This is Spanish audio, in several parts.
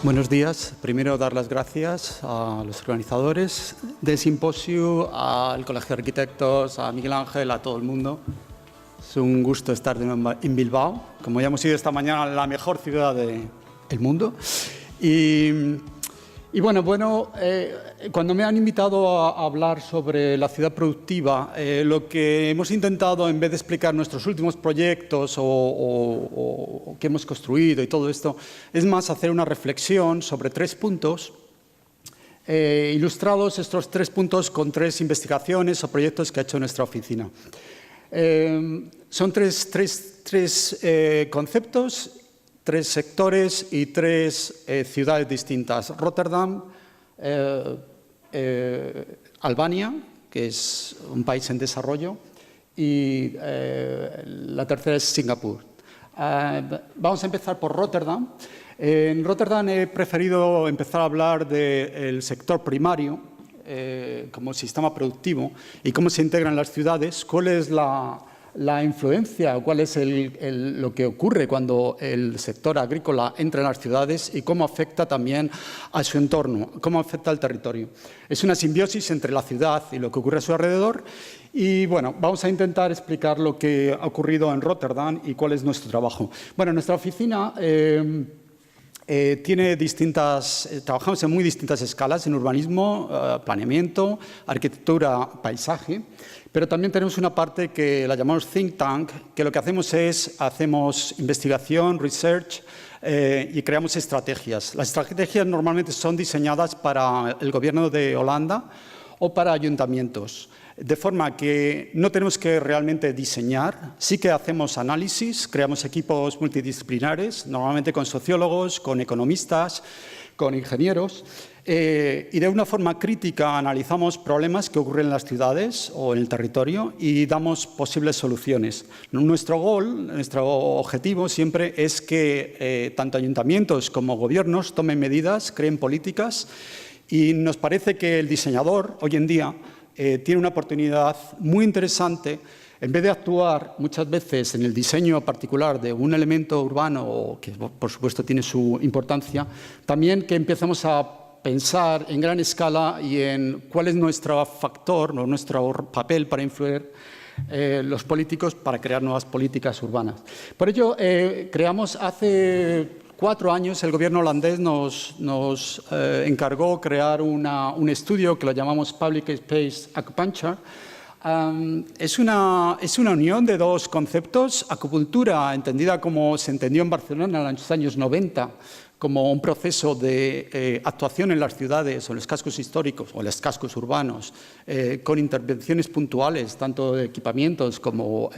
Buenos días. Primero, dar las gracias a los organizadores del simposio, al Colegio de Arquitectos, a Miguel Ángel, a todo el mundo. Es un gusto estar de nuevo en Bilbao, como ya hemos ido esta mañana, la mejor ciudad del mundo. Y bueno, cuando me han invitado a hablar sobre la ciudad productiva, lo que hemos intentado, en vez de explicar nuestros últimos proyectos o qué hemos construido y todo esto, es más hacer una reflexión sobre 3 puntos, ilustrados estos 3 puntos con 3 investigaciones o proyectos que ha hecho nuestra oficina. Son tres conceptos, 3 sectores y 3 ciudades distintas. Rotterdam, Albania, que es un país en desarrollo, y la tercera es Singapur. Vamos a empezar por Rotterdam. En Rotterdam he preferido empezar a hablar del sector primario como sistema productivo y cómo se integran las ciudades, cuál es la influencia, cuál es lo que ocurre cuando el sector agrícola entra en las ciudades y cómo afecta también a su entorno, cómo afecta al territorio. Es una simbiosis entre la ciudad y lo que ocurre a su alrededor y, bueno, vamos a intentar explicar lo que ha ocurrido en Rotterdam y cuál es nuestro trabajo. Bueno, nuestra oficina trabajamos en muy distintas escalas, en urbanismo, planeamiento, arquitectura, paisaje. Pero también tenemos una parte que la llamamos think tank, que lo que hacemos investigación, research y creamos estrategias. Las estrategias normalmente son diseñadas para el gobierno de Holanda o para ayuntamientos, de forma que no tenemos que realmente diseñar, sí que hacemos análisis, creamos equipos multidisciplinares, normalmente con sociólogos, con economistas, con ingenieros, y de una forma crítica analizamos problemas que ocurren en las ciudades o en el territorio y damos posibles soluciones. Nuestro objetivo siempre es que tanto ayuntamientos como gobiernos tomen medidas, creen políticas y nos parece que el diseñador hoy en día tiene una oportunidad muy interesante. En vez de actuar muchas veces en el diseño particular de un elemento urbano, que por supuesto tiene su importancia, también que empecemos a pensar en gran escala y en cuál es nuestro factor o nuestro papel para influir los políticos para crear nuevas políticas urbanas. Por ello, creamos hace 4 años, el gobierno holandés nos encargó crear un estudio que lo llamamos Public Space Acupuncture. Es una unión de 2 conceptos, acupuntura, entendida como se entendió en Barcelona en los años 90, como un proceso de actuación en las ciudades o en los cascos históricos o en los cascos urbanos, con intervenciones puntuales, tanto de equipamientos como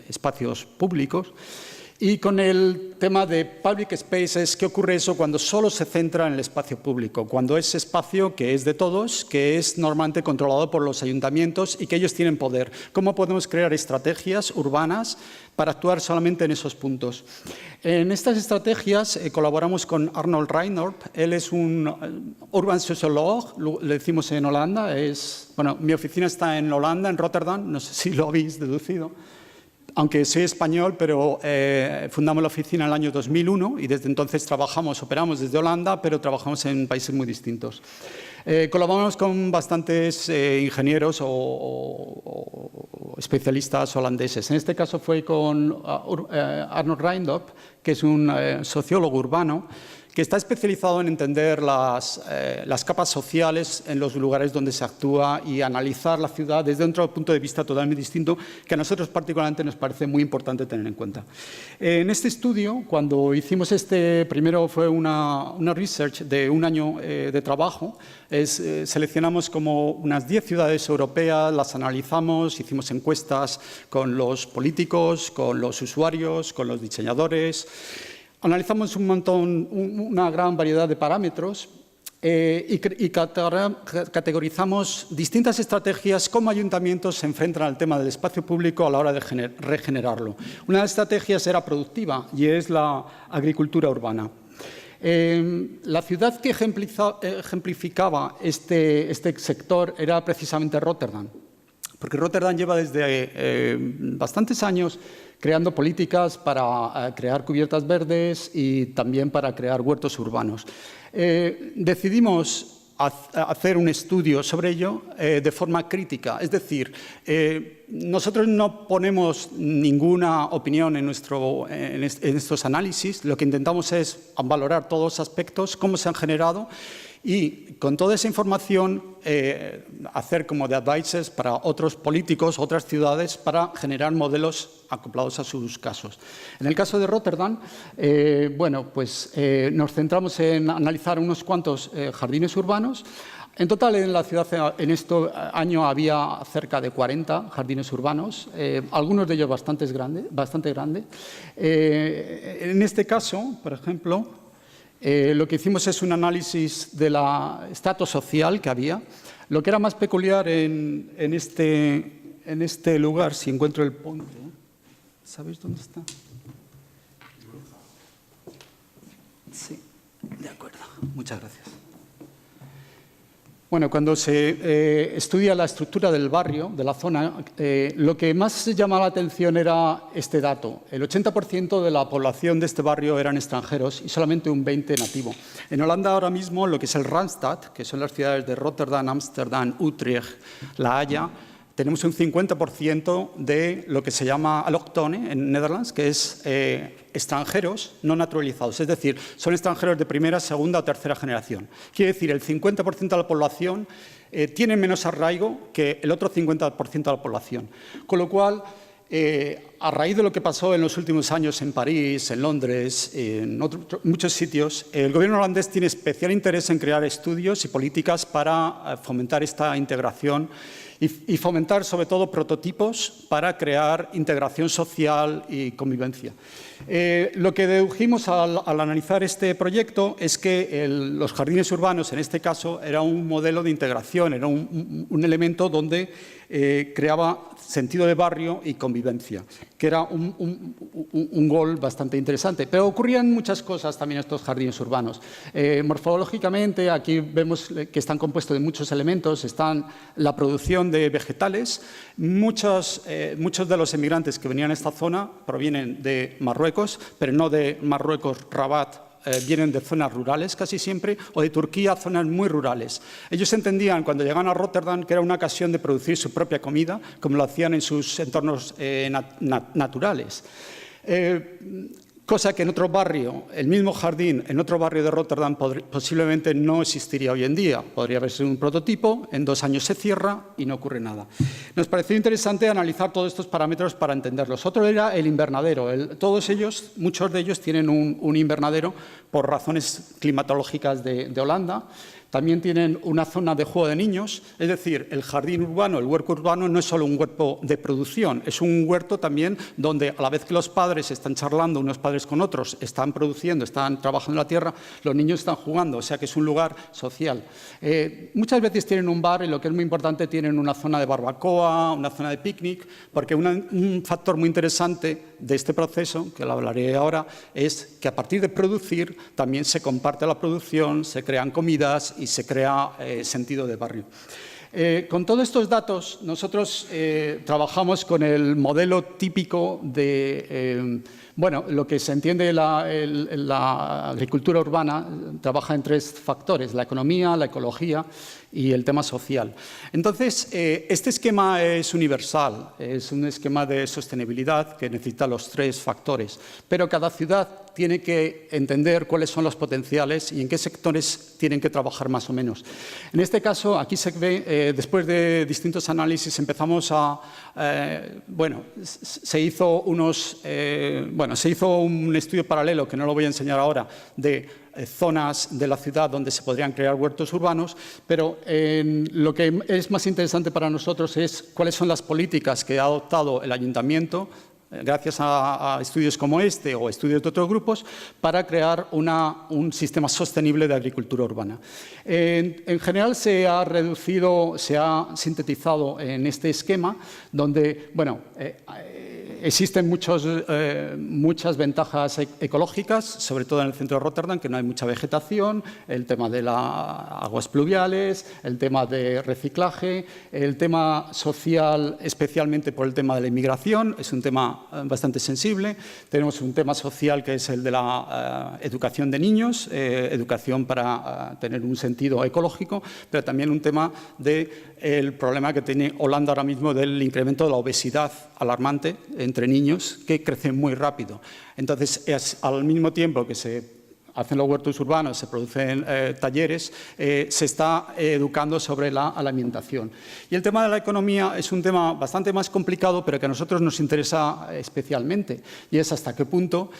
espacios públicos. Y con el tema de public spaces, ¿qué ocurre eso cuando solo se centra en el espacio público? Cuando ese espacio que es de todos, que es normalmente controlado por los ayuntamientos y que ellos tienen poder. ¿Cómo podemos crear estrategias urbanas para actuar solamente en esos puntos? En estas estrategias colaboramos con Arnold Reinhorp. Él es un urban sociolog, le decimos en Holanda. Bueno, mi oficina está en Holanda, en Rotterdam, no sé si lo habéis deducido. Aunque soy español, pero fundamos la oficina en el año 2001 y desde entonces operamos desde Holanda, pero trabajamos en países muy distintos. Colaboramos con bastantes ingenieros o especialistas holandeses. En este caso fue con Arnold Reinhorp, que es un sociólogo urbano, que está especializado en entender las capas sociales en los lugares donde se actúa y analizar la ciudad desde otro punto de vista totalmente distinto, que a nosotros particularmente nos parece muy importante tener en cuenta. En este estudio, cuando hicimos primero fue una research de 1 año de trabajo, seleccionamos como unas 10 ciudades europeas, las analizamos, hicimos encuestas con los políticos, con los usuarios, con los diseñadores. Analizamos una gran variedad de parámetros y categorizamos distintas estrategias cómo ayuntamientos se enfrentan al tema del espacio público a la hora de regenerarlo. Una de las estrategias era productiva y es la agricultura urbana. La ciudad que ejemplificaba este sector era precisamente Rotterdam, porque Rotterdam lleva desde bastantes años creando políticas para crear cubiertas verdes y también para crear huertos urbanos. Decidimos hacer un estudio sobre ello de forma crítica. Es decir, nosotros no ponemos ninguna opinión en estos análisis. Lo que intentamos es valorar todos los aspectos, cómo se han generado y con toda esa información hacer como de advisors para otros políticos, otras ciudades, para generar modelos acoplados a sus casos. En el caso de Rotterdam, bueno, pues nos centramos en analizar unos cuantos jardines urbanos. En total, en la ciudad, en este año, había cerca de 40 jardines urbanos, algunos de ellos bastante grandes. En este caso, por ejemplo, lo que hicimos es un análisis del estatus social que había. Lo que era más peculiar en este lugar, si encuentro el punto, ¿sabéis dónde está? Sí, de acuerdo. Muchas gracias. Bueno, cuando se estudia la estructura del barrio, de la zona, lo que más llama la atención era este dato. El 80% de la población de este barrio eran extranjeros y solamente un 20% nativo. En Holanda ahora mismo lo que es el Randstad, que son las ciudades de Rotterdam, Ámsterdam, Utrecht, La Haya, tenemos un 50% de lo que se llama allochtone en Netherlands, que es extranjeros no naturalizados, es decir, son extranjeros de primera, segunda o tercera generación. Quiere decir, el 50% de la población tiene menos arraigo que el otro 50% de la población. Con lo cual, a raíz de lo que pasó en los últimos años en París, en Londres, en muchos sitios, el gobierno holandés tiene especial interés en crear estudios y políticas para fomentar esta integración y fomentar, sobre todo, prototipos para crear integración social y convivencia. Lo que dedujimos al analizar este proyecto es que los jardines urbanos, en este caso, era un modelo de integración, era un elemento donde creaba sentido de barrio y convivencia, que era un gol bastante interesante. Pero ocurrían muchas cosas también en estos jardines urbanos. Morfológicamente, aquí vemos que están compuestos de muchos elementos. Están la producción de vegetales. Muchos de los emigrantes que venían a esta zona provienen de Marruecos, pero no de Marruecos, Rabat, vienen de zonas rurales casi siempre, o de Turquía, zonas muy rurales. Ellos entendían cuando llegaban a Rotterdam que era una ocasión de producir su propia comida, como lo hacían en sus entornos naturales. Cosa que en otro barrio, el mismo jardín, en otro barrio de Rotterdam posiblemente no existiría hoy en día. Podría haber sido un prototipo, en 2 años se cierra y no ocurre nada. Nos pareció interesante analizar todos estos parámetros para entenderlos. Otro era el invernadero. Todos ellos, muchos de ellos tienen un invernadero por razones climatológicas de Holanda. También tienen una zona de juego de niños, es decir, el jardín urbano, el huerto urbano no es solo un huerto de producción, es un huerto también donde a la vez que los padres están charlando unos padres con otros, están produciendo, están trabajando en la tierra, los niños están jugando, o sea que es un lugar social. Muchas veces tienen un bar y lo que es muy importante, tienen una zona de barbacoa, una zona de picnic, porque un factor muy interesante de este proceso, que lo hablaré ahora, es que a partir de producir también se comparte la producción, se crean comidas y se crea sentido de barrio. Con todos estos datos, nosotros trabajamos con el modelo típico de, bueno, lo que se entiende la agricultura urbana, trabaja en 3 factores, la economía, la ecología y el tema social. Entonces, este esquema es universal, es un esquema de sostenibilidad que necesita los 3 factores, pero cada ciudad tiene que entender cuáles son los potenciales y en qué sectores tienen que trabajar más o menos. En este caso, aquí se ve, después de distintos análisis, empezamos a, bueno, se hizo un estudio paralelo, que no lo voy a enseñar ahora, de zonas de la ciudad donde se podrían crear huertos urbanos, pero lo que es más interesante para nosotros es cuáles son las políticas que ha adoptado el ayuntamiento, gracias a estudios como este o estudios de otros grupos, para crear un sistema sostenible de agricultura urbana. En general se ha sintetizado en este esquema donde, bueno, existen muchas ventajas ecológicas, sobre todo en el centro de Rotterdam, que no hay mucha vegetación, el tema de las aguas pluviales, el tema de reciclaje, el tema social, especialmente por el tema de la inmigración, es un tema tema bastante sensible. Tenemos un tema social que es el de la educación de niños, educación para tener un sentido ecológico, pero también un tema del problema que tiene Holanda ahora mismo del incremento de la obesidad alarmante entre niños que crece muy rápido. Entonces, al mismo tiempo que se hacen los huertos urbanos, se producen talleres, se está educando sobre la alimentación. Y el tema de la economía es un tema bastante más complicado, pero que a nosotros nos interesa especialmente, y es hasta qué punto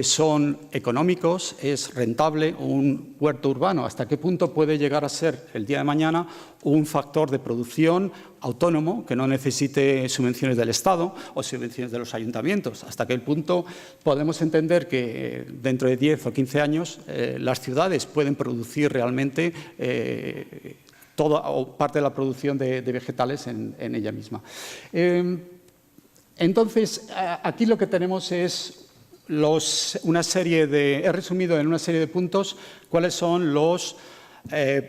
son económicos, es rentable un huerto urbano, hasta qué punto puede llegar a ser el día de mañana un factor de producción autónomo que no necesite subvenciones del Estado o subvenciones de los ayuntamientos. Hasta qué punto podemos entender que dentro de 10 o 15 años las ciudades pueden producir realmente toda o parte de la producción de vegetales en ella misma. Entonces, aquí lo que tenemos es he resumido en una serie de puntos cuáles son los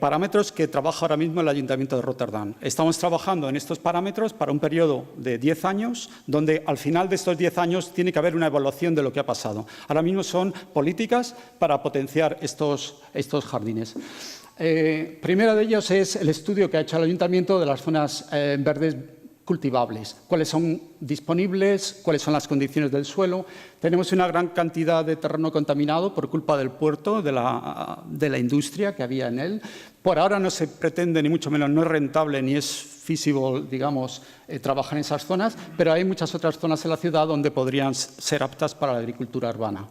parámetros que trabaja ahora mismo el Ayuntamiento de Rotterdam. Estamos trabajando en estos parámetros para un periodo de 10 años, donde al final de estos 10 años tiene que haber una evaluación de lo que ha pasado. Ahora mismo son políticas para potenciar estos jardines. Primero de ellos es el estudio que ha hecho el Ayuntamiento de las zonas verdes cultivables, cuáles son disponibles, cuáles son las condiciones del suelo. Tenemos una gran cantidad de terreno contaminado por culpa del puerto, de la industria que había en él. Por ahora no se pretende, ni mucho menos, no es rentable ni es feasible, digamos, trabajar en esas zonas, pero hay muchas otras zonas en la ciudad donde podrían ser aptas para la agricultura urbana.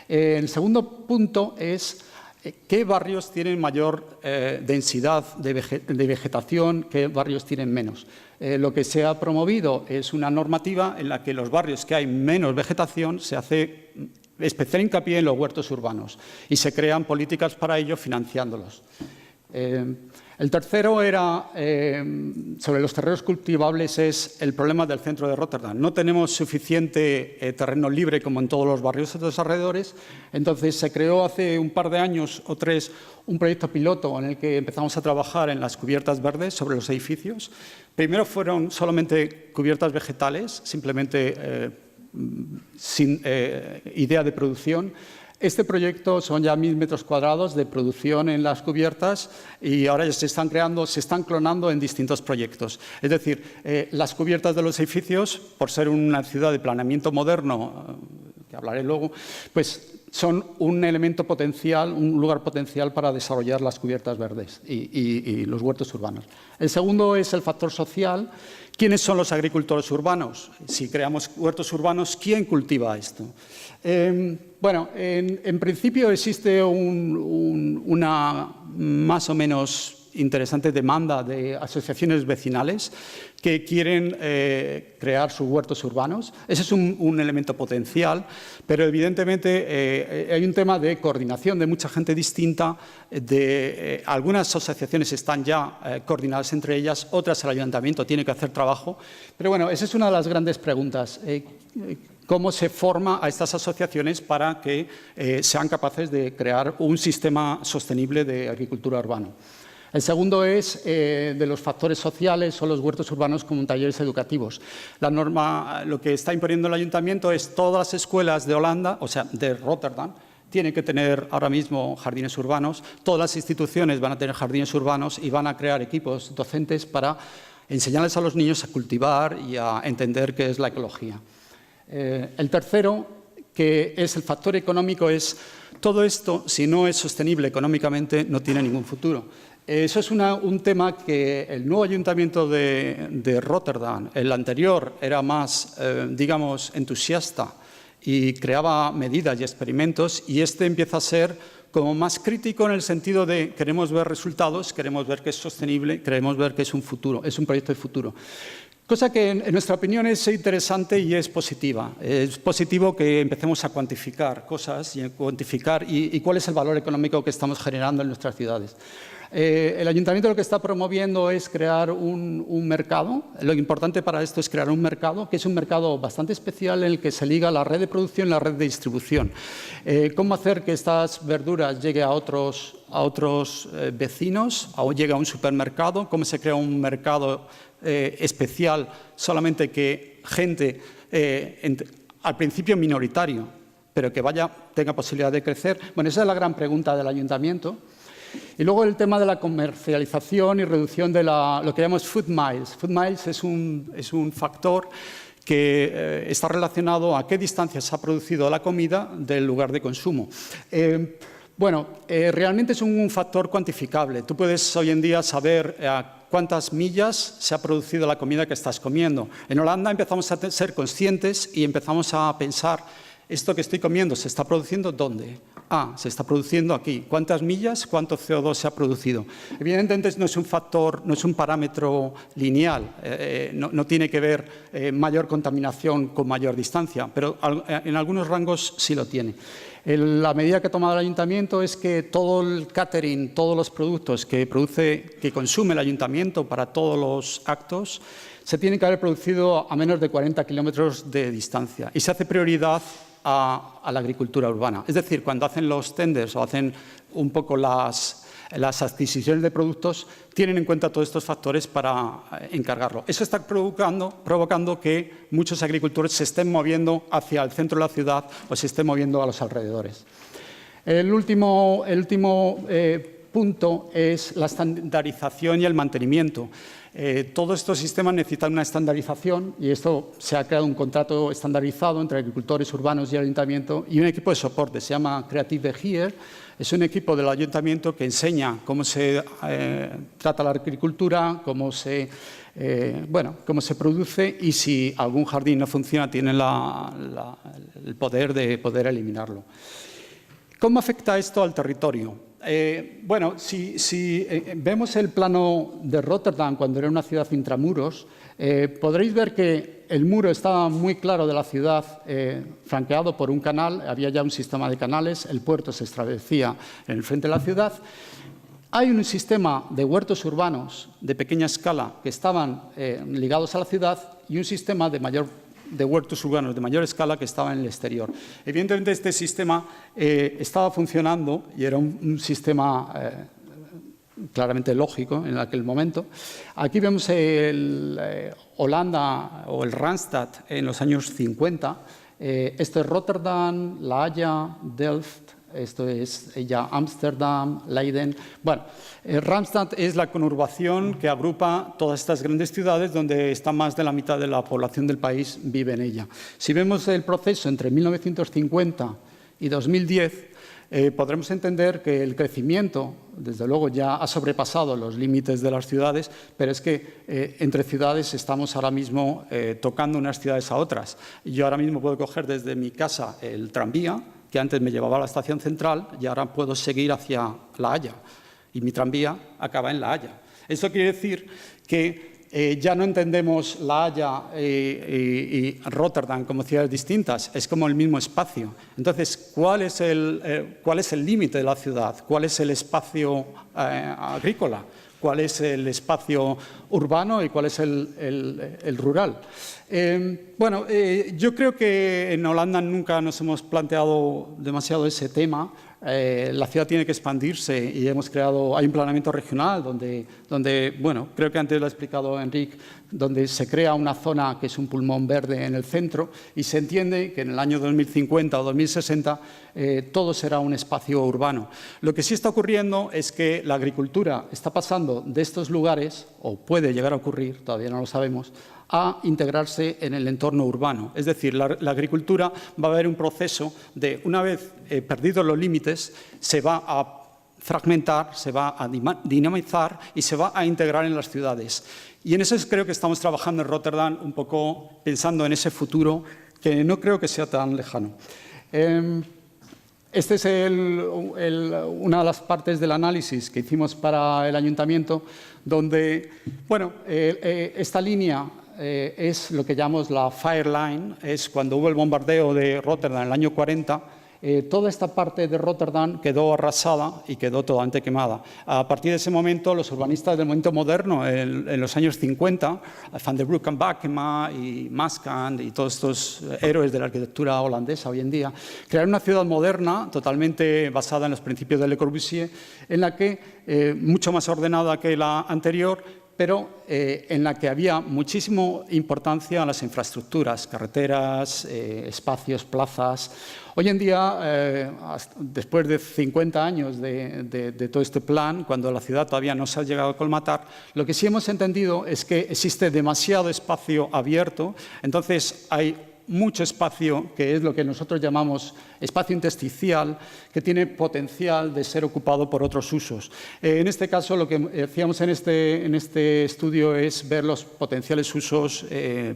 El segundo punto es qué barrios tienen mayor densidad de vegetación, qué barrios tienen menos. Lo que se ha promovido es una normativa en la que los barrios que hay menos vegetación se hace especial hincapié en los huertos urbanos y se crean políticas para ello financiándolos. El tercero era, sobre los terrenos cultivables, es el problema del centro de Rotterdam. No tenemos suficiente terreno libre como en todos los barrios de los alrededores, entonces se creó hace un par de años o 3 un proyecto piloto en el que empezamos a trabajar en las cubiertas verdes sobre los edificios. Primero fueron solamente cubiertas vegetales, simplemente sin idea de producción. Este proyecto son ya 1000 metros cuadrados de producción en las cubiertas y ahora ya se están clonando en distintos proyectos. Es decir, las cubiertas de los edificios, por ser una ciudad de planeamiento moderno, que hablaré luego, pues son un elemento potencial, un lugar potencial para desarrollar las cubiertas verdes y los huertos urbanos. El segundo es el factor social. ¿Quiénes son los agricultores urbanos? Si creamos huertos urbanos, ¿quién cultiva esto? Bueno, en principio existe una más o menos interesante demanda de asociaciones vecinales que quieren crear sus huertos urbanos. Ese es un elemento potencial, pero evidentemente hay un tema de coordinación de mucha gente distinta. Algunas asociaciones están ya coordinadas entre ellas, otras el ayuntamiento tiene que hacer trabajo. Pero bueno, esa es una de las grandes preguntas. ¿Cómo se forma a estas asociaciones para que sean capaces de crear un sistema sostenible de agricultura urbana? El segundo es de los factores sociales o los huertos urbanos como talleres educativos. La norma, lo que está imponiendo el ayuntamiento es todas las escuelas de Holanda, o sea, de Rotterdam, tienen que tener ahora mismo jardines urbanos. Todas las instituciones van a tener jardines urbanos y van a crear equipos docentes para enseñarles a los niños a cultivar y a entender qué es la ecología. El tercero, que es el factor económico, es todo esto, si no es sostenible económicamente, no tiene ningún futuro. Eso es un tema que el nuevo ayuntamiento de Rotterdam, el anterior, era más, digamos, entusiasta y creaba medidas y experimentos, y este empieza a ser como más crítico en el sentido de queremos ver resultados, queremos ver que es sostenible, queremos ver que es un futuro, es un proyecto de futuro. Cosa que, en nuestra opinión, es interesante y es positiva. Es positivo que empecemos a cuantificar cosas y cuál es el valor económico que estamos generando en nuestras ciudades. El ayuntamiento lo que está promoviendo es crear un mercado. Lo importante para esto es crear un mercado, que es un mercado bastante especial en el que se liga la red de producción y la red de distribución. ¿Cómo hacer que estas verduras lleguen a otros vecinos o llegue a un supermercado? ¿Cómo se crea un mercado especial solamente que gente, al principio minoritario, pero que tenga posibilidad de crecer. Bueno, esa es la gran pregunta del ayuntamiento. Y luego el tema de la comercialización y reducción de lo que llamamos food miles. Food miles es un factor que está relacionado a qué distancia se ha producido la comida del lugar de consumo. Realmente es un factor cuantificable. Tú puedes hoy en día saber a cuántas millas se ha producido la comida que estás comiendo. En Holanda empezamos a ser conscientes y empezamos a pensar, ¿esto que estoy comiendo se está produciendo dónde? Se está produciendo aquí. ¿Cuántas millas? ¿Cuánto CO2 se ha producido? Evidentemente no es un factor, no es un parámetro lineal, no tiene que ver mayor contaminación con mayor distancia, pero en algunos rangos sí lo tiene. La medida que ha tomado el ayuntamiento es que todo el catering, todos los productos que consume el ayuntamiento para todos los actos, se tienen que haber producido a menos de 40 kilómetros de distancia y se hace prioridad a la agricultura urbana. Es decir, cuando hacen los tenders o hacen un poco las adquisiciones de productos, tienen en cuenta todos estos factores para encargarlo. Eso está provocando que muchos agricultores se estén moviendo hacia el centro de la ciudad o se estén moviendo a los alrededores. El último punto es la estandarización y el mantenimiento. Todos estos sistemas necesitan una estandarización y esto se ha creado un contrato estandarizado entre agricultores urbanos y el ayuntamiento y un equipo de soporte, se llama Creative Here. Es un equipo del ayuntamiento que enseña cómo se trata la agricultura, cómo se produce y si algún jardín no funciona tiene el poder de poder eliminarlo. ¿Cómo afecta esto al territorio? Si vemos el plano de Rotterdam cuando era una ciudad intramuros, podréis ver que el muro estaba muy claro de la ciudad, franqueado por un canal, había ya un sistema de canales, el puerto se establecía en el frente de la ciudad. Hay un sistema de huertos urbanos de pequeña escala que estaban ligados a la ciudad y un sistema de huertos urbanos de mayor escala que estaba en el exterior. Evidentemente, este sistema estaba funcionando y era un sistema claramente lógico en aquel momento. Aquí vemos Holanda o el Randstad en los años 50. Esto es Rotterdam, La Haya, Delft. Esto es ya Ámsterdam, Leiden. Bueno, Randstad es la conurbación que agrupa todas estas grandes ciudades donde está más de la mitad de la población del país vive en ella. Si vemos el proceso entre 1950 y 2010, podremos entender que el crecimiento, desde luego, ya ha sobrepasado los límites de las ciudades, pero es que entre ciudades estamos ahora mismo tocando unas ciudades a otras. Yo ahora mismo puedo coger desde mi casa el tranvía, que antes me llevaba a la estación central y ahora puedo seguir hacia La Haya. Y mi tranvía acaba en La Haya. Esto quiere decir que ya no entendemos La Haya y Rotterdam como ciudades distintas, es como el mismo espacio. Entonces, ¿cuál es el límite de la ciudad? ¿Cuál es el espacio agrícola? ¿Cuál es el espacio urbano y cuál es el rural? Yo creo que en Holanda nunca nos hemos planteado demasiado ese tema. La ciudad tiene que expandirse y hay un planeamiento regional donde, creo que antes lo ha explicado Enric, donde se crea una zona que es un pulmón verde en el centro y se entiende que en el año 2050 o 2060 todo será un espacio urbano. Lo que sí está ocurriendo es que la agricultura está pasando de estos lugares, o puede llegar a ocurrir, todavía no lo sabemos, a integrarse en el entorno urbano. Es decir, la agricultura va a haber un proceso de, una vez perdidos los límites, se va a fragmentar, se va a dinamizar y se va a integrar en las ciudades. Y en eso creo que estamos trabajando en Rotterdam, un poco pensando en ese futuro que no creo que sea tan lejano. Esta es una de las partes del análisis que hicimos para el ayuntamiento, donde, esta línea es lo que llamamos la Fire Line, es cuando hubo el bombardeo de Rotterdam en el año 40, toda esta parte de Rotterdam quedó arrasada y quedó totalmente quemada. A partir de ese momento, los urbanistas del momento moderno, en los años 50, Van der Broek en Bakema y Maskant y todos estos héroes de la arquitectura holandesa hoy en día, crearon una ciudad moderna totalmente basada en los principios de Le Corbusier, en la que, mucho más ordenada que la anterior, pero en la que había muchísima importancia a las infraestructuras, carreteras, espacios, plazas. Hoy en día, después de 50 años de todo este plan, cuando la ciudad todavía no se ha llegado a colmatar, lo que sí hemos entendido es que existe demasiado espacio abierto, entonces hay mucho espacio, que es lo que nosotros llamamos espacio intersticial, que tiene potencial de ser ocupado por otros usos. En este caso, lo que hacíamos en este estudio es ver los potenciales usos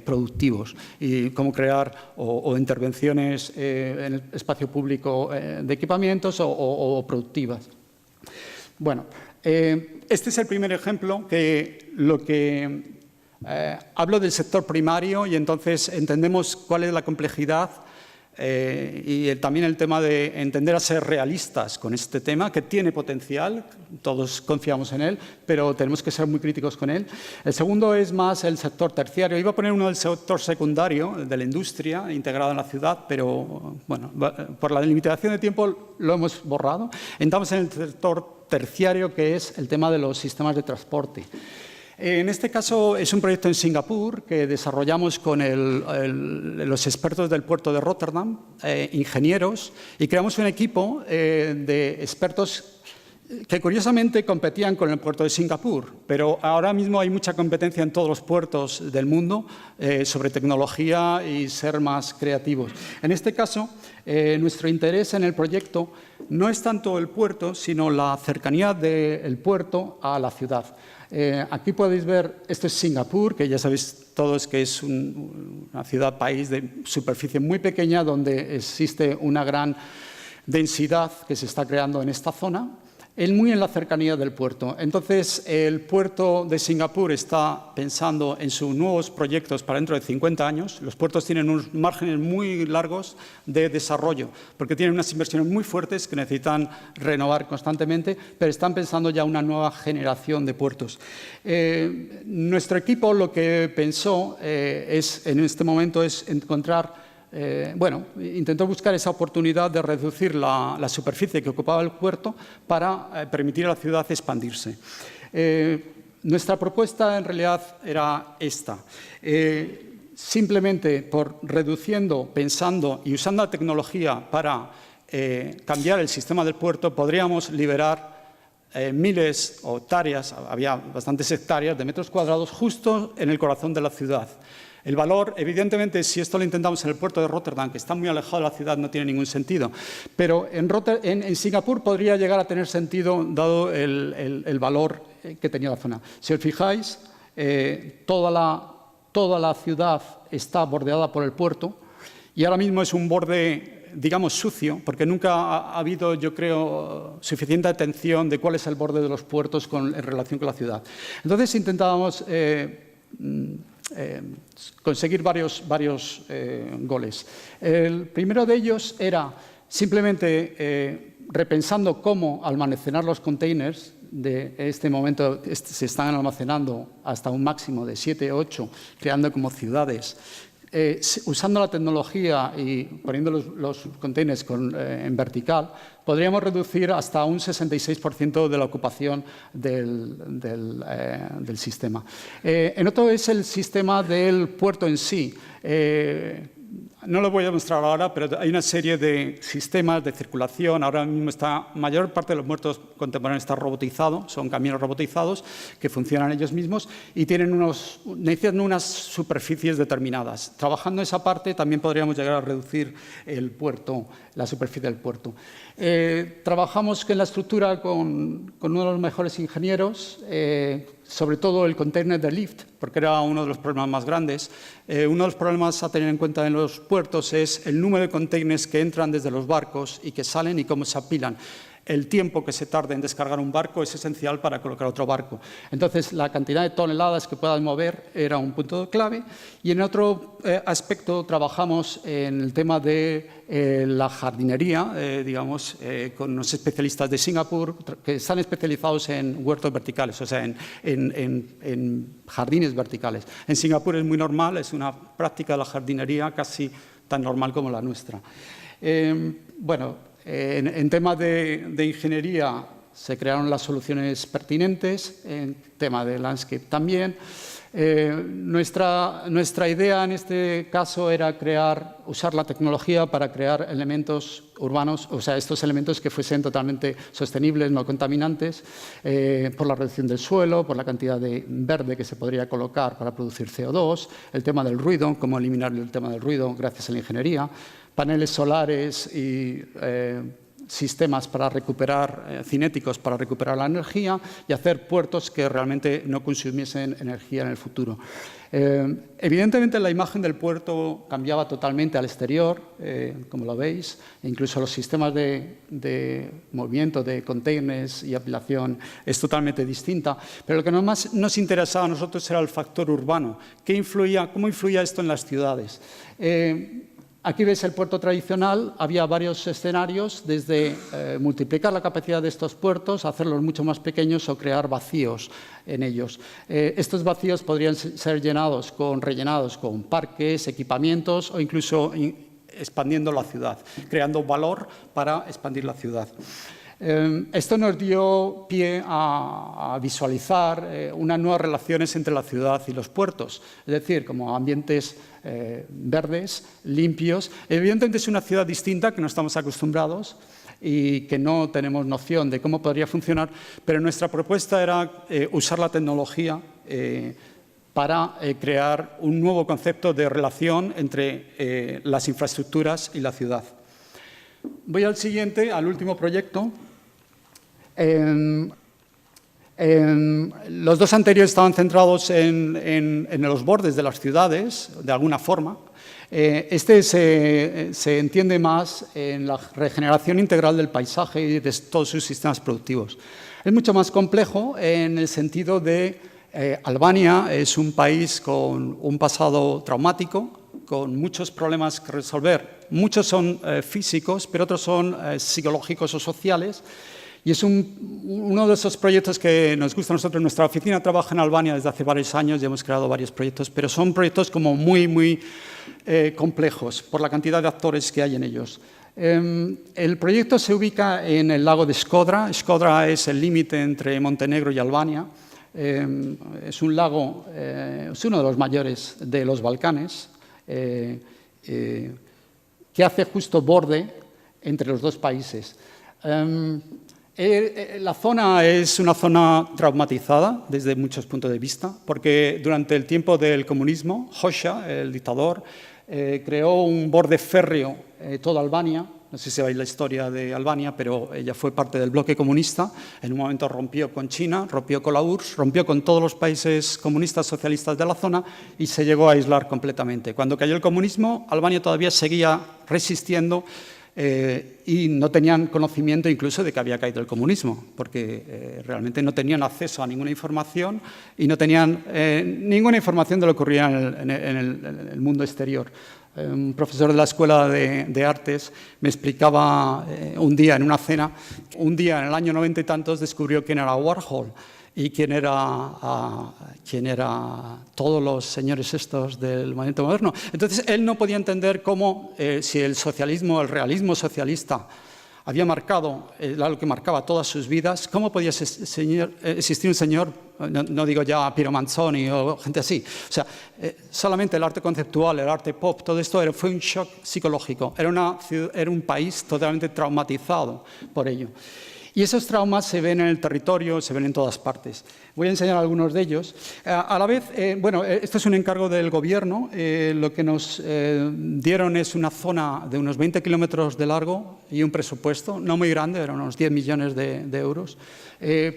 productivos y cómo crear o intervenciones en el espacio público de equipamientos o productivas. Bueno, este es el primer ejemplo hablo del sector primario y entonces entendemos cuál es la complejidad y también el tema de entender a ser realistas con este tema, que tiene potencial, todos confiamos en él, pero tenemos que ser muy críticos con él. El segundo es más el sector terciario. Iba a poner uno del sector secundario, de la industria integrada en la ciudad, pero bueno, por la limitación de tiempo lo hemos borrado. Entramos en el sector terciario, que es el tema de los sistemas de transporte. En este caso es un proyecto en Singapur que desarrollamos con los expertos del puerto de Rotterdam, ingenieros, y creamos un equipo de expertos que curiosamente competían con el puerto de Singapur, pero ahora mismo hay mucha competencia en todos los puertos del mundo sobre tecnología y ser más creativos. En este caso, nuestro interés en el proyecto no es tanto el puerto, sino la cercanía del puerto a la ciudad. Aquí podéis ver, esto es Singapur, que ya sabéis todos que es una ciudad-país de superficie muy pequeña donde existe una gran densidad que se está creando en esta zona, muy en la cercanía del puerto. Entonces, el puerto de Singapur está pensando en sus nuevos proyectos para dentro de 50 años. Los puertos tienen unos márgenes muy largos de desarrollo, porque tienen unas inversiones muy fuertes que necesitan renovar constantemente, pero están pensando ya una nueva generación de puertos. Nuestro equipo lo que pensó en este momento es encontrar intentó buscar esa oportunidad de reducir la superficie que ocupaba el puerto para permitir a la ciudad expandirse. Nuestra propuesta en realidad era esta. Simplemente por reduciendo, pensando y usando la tecnología para cambiar el sistema del puerto, podríamos liberar miles o hectáreas, había bastantes hectáreas de metros cuadrados justo en el corazón de la ciudad. El valor, evidentemente, si esto lo intentamos en el puerto de Rotterdam, que está muy alejado de la ciudad, no tiene ningún sentido. Pero en Singapur podría llegar a tener sentido, dado el valor que tenía la zona. Si os fijáis, toda la ciudad está bordeada por el puerto y ahora mismo es un borde, digamos, sucio, porque nunca ha habido, yo creo, suficiente atención de cuál es el borde de los puertos en relación con la ciudad. Entonces intentábamos conseguir varios goles. El primero de ellos era simplemente repensando cómo almacenar los containers. De este momento se están almacenando hasta un máximo de 7 o 8, creando como ciudades. Usando la tecnología y poniendo los containers en vertical, podríamos reducir hasta un 66% de la ocupación del sistema. En otro es el sistema del puerto en sí. No lo voy a mostrar ahora, pero hay una serie de sistemas de circulación. Ahora mismo mayor parte de los puertos contemporáneos está robotizado, son camiones robotizados que funcionan ellos mismos y necesitan unas superficies determinadas. Trabajando esa parte también podríamos llegar a reducir la superficie del puerto. Trabajamos en la estructura con uno de los mejores ingenieros, sobre todo el container de lift, porque era uno de los problemas más grandes. Uno de los problemas a tener en cuenta en los puertos es el número de containers que entran desde los barcos y que salen y cómo se apilan. El tiempo que se tarda en descargar un barco es esencial para colocar otro barco. Entonces, la cantidad de toneladas que puedan mover era un punto clave. Y en otro aspecto trabajamos en el tema de la jardinería, con unos especialistas de Singapur que están especializados en huertos verticales, o sea, en jardines verticales. En Singapur es muy normal, es una práctica de la jardinería casi tan normal como la nuestra. En temas de ingeniería, Se crearon las soluciones pertinentes, en tema de landscape también. Nuestra idea en este caso era usar la tecnología para crear elementos urbanos, o sea, estos elementos que fuesen totalmente sostenibles, no contaminantes, por la reducción del suelo, por la cantidad de verde que se podría colocar para producir CO2, el tema del ruido, cómo eliminar el tema del ruido gracias a la ingeniería, paneles solares y sistemas para recuperar, cinéticos para recuperar la energía y hacer puertos que realmente no consumiesen energía en el futuro. Evidentemente la imagen del puerto cambiaba totalmente al exterior, como lo veis, incluso los sistemas de movimiento de containers y apilación es totalmente distinta, pero lo que más nos interesaba a nosotros era el factor urbano. ¿Cómo influía esto en las ciudades? Aquí veis el puerto tradicional, había varios escenarios, desde multiplicar la capacidad de estos puertos, hacerlos mucho más pequeños o crear vacíos en ellos. Estos vacíos podrían ser rellenados con parques, equipamientos o incluso expandiendo la ciudad, creando valor para expandir la ciudad. Esto nos dio pie a visualizar unas nuevas relaciones entre la ciudad y los puertos, es decir, como ambientes verdes, limpios. Evidentemente es una ciudad distinta que no estamos acostumbrados y que no tenemos noción de cómo podría funcionar, pero nuestra propuesta era usar la tecnología para crear un nuevo concepto de relación entre las infraestructuras y la ciudad. Voy al siguiente, al último proyecto. Los dos anteriores estaban centrados en los bordes de las ciudades, de alguna forma. Este se entiende más en la regeneración integral del paisaje y de todos sus sistemas productivos. Es mucho más complejo en el sentido de Albania es un país con un pasado traumático, con muchos problemas que resolver. Muchos son físicos, pero otros son psicológicos o sociales. Y es uno de esos proyectos que nos gusta a nosotros. Nuestra oficina trabaja en Albania desde hace varios años y hemos creado varios proyectos, pero son proyectos como muy complejos por la cantidad de actores que hay en ellos. El proyecto se ubica en el lago de Shkodra. Shkodra es el límite entre Montenegro y Albania. Es un lago, es uno de los mayores de los Balcanes, que hace justo borde entre los dos países. La zona es una zona traumatizada desde muchos puntos de vista, porque durante el tiempo del comunismo, Hoxha, el dictador, creó un borde férreo toda Albania. No sé si sabéis la historia de Albania, pero ella fue parte del bloque comunista. En un momento rompió con China, rompió con la URSS, rompió con todos los países comunistas socialistas de la zona y se llegó a aislar completamente. Cuando cayó el comunismo, Albania todavía seguía resistiendo y no tenían conocimiento incluso de que había caído el comunismo, porque realmente no tenían acceso a ninguna información y no tenían ninguna información de lo que ocurría en el mundo exterior. Un profesor de la Escuela de Artes me explicaba un día en una cena, un día en el año 90 y tantos descubrió quién era Warhol y quién era todos los señores estos del movimiento moderno. Entonces, él no podía entender cómo, si el socialismo, el realismo socialista había marcado, algo que marcaba todas sus vidas, cómo podía existir un señor, no digo ya Piero Manzoni o gente así. O sea, solamente el arte conceptual, el arte pop, todo esto fue un shock psicológico. Era un país totalmente traumatizado por ello. Y esos traumas se ven en el territorio, se ven en todas partes. Voy a enseñar algunos de ellos. A la vez, bueno, esto es un encargo del gobierno. Lo que nos dieron es una zona de unos 20 kilómetros de largo y un presupuesto, no muy grande, eran unos 10 millones de euros,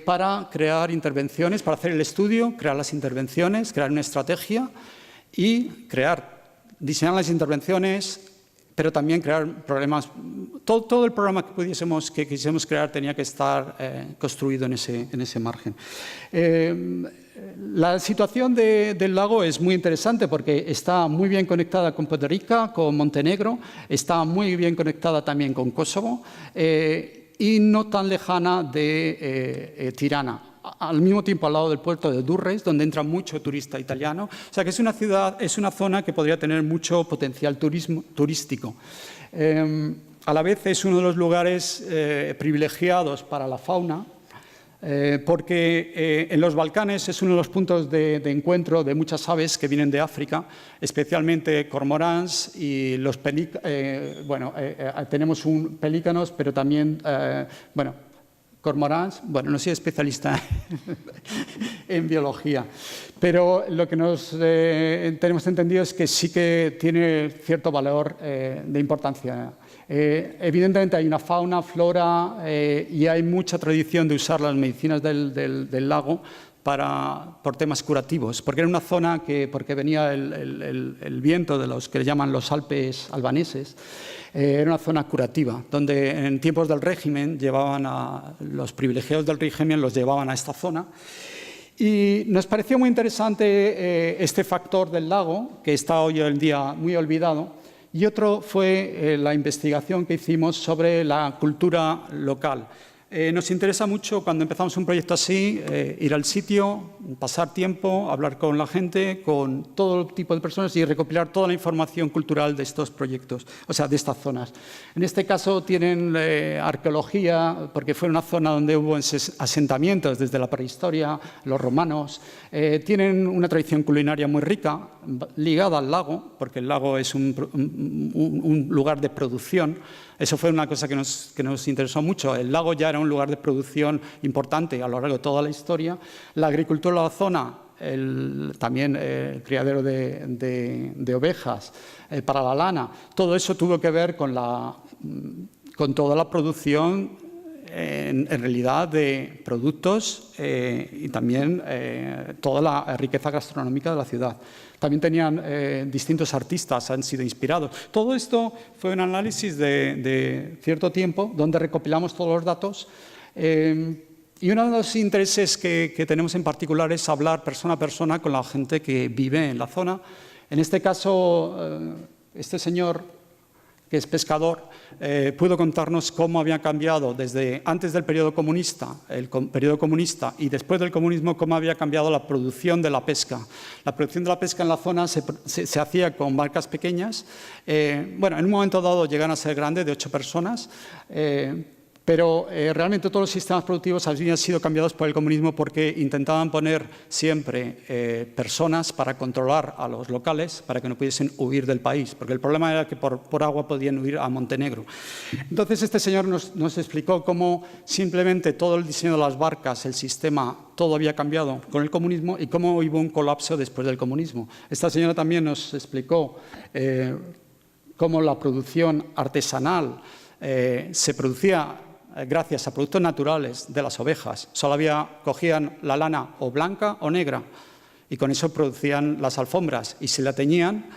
para crear intervenciones, para hacer el estudio, crear las intervenciones, crear una estrategia y diseñar las intervenciones, pero también crear problemas. Todo el programa que quisiésemos crear tenía que estar construido en ese margen. La situación del lago es muy interesante porque está muy bien conectada con Puerto Rico, con Montenegro, está muy bien conectada también con Kosovo y no tan lejana de Tirana. Al mismo tiempo al lado del puerto de Durrës, donde entra mucho turista italiano. O sea que es una ciudad, es una zona que podría tener mucho potencial turístico. A la vez es uno de los lugares privilegiados para la fauna, porque en los Balcanes es uno de los puntos de encuentro de muchas aves que vienen de África, especialmente cormoráns y los tenemos pelícanos, pero también, cormoráns, no soy especialista en biología, pero lo que tenemos entendido es que sí que tiene cierto valor de importancia. Evidentemente hay una fauna, flora y hay mucha tradición de usar las medicinas del lago por temas curativos, porque era una zona porque venía el viento de los que le llaman los Alpes albaneses. Era una zona curativa, donde en tiempos del régimen los privilegiados del régimen los llevaban a esta zona. Y nos pareció muy interesante este factor del lago, que está hoy en día muy olvidado. Y otro fue la investigación que hicimos sobre la cultura local. Nos interesa mucho cuando empezamos un proyecto así, ir al sitio, pasar tiempo, hablar con la gente, con todo tipo de personas y recopilar toda la información cultural de estos proyectos, o sea, de estas zonas. En este caso tienen arqueología, porque fue una zona donde hubo asentamientos desde la prehistoria, los romanos. Tienen una tradición culinaria muy rica, ligada al lago, porque el lago es un lugar de producción. Eso fue una cosa que nos interesó mucho. El lago ya era un lugar de producción importante a lo largo de toda la historia. La agricultura de la zona, también el criadero de ovejas para la lana, todo eso tuvo que ver con toda la producción en realidad de productos y también toda la riqueza gastronómica de la ciudad. También tenían distintos artistas, han sido inspirados. Todo esto fue un análisis de cierto tiempo donde recopilamos todos los datos y uno de los intereses que tenemos en particular es hablar persona a persona con la gente que vive en la zona. En este caso, este señor, que es pescador, pudo contarnos cómo había cambiado desde antes del periodo comunista, y después del comunismo, cómo había cambiado la producción de la pesca. La producción de la pesca en la zona se hacía con barcas pequeñas. En un momento dado llegan a ser grandes, de 8 personas, pero realmente todos los sistemas productivos habían sido cambiados por el comunismo porque intentaban poner siempre personas para controlar a los locales, para que no pudiesen huir del país, porque el problema era que por agua podían huir a Montenegro. Entonces este señor nos explicó cómo simplemente todo el diseño de las barcas, el sistema, todo había cambiado con el comunismo y cómo hubo un colapso después del comunismo. Esta señora también nos explicó cómo la producción artesanal se producía gracias a productos naturales de las ovejas. Cogían la lana o blanca o negra y con eso producían las alfombras y si la teñían.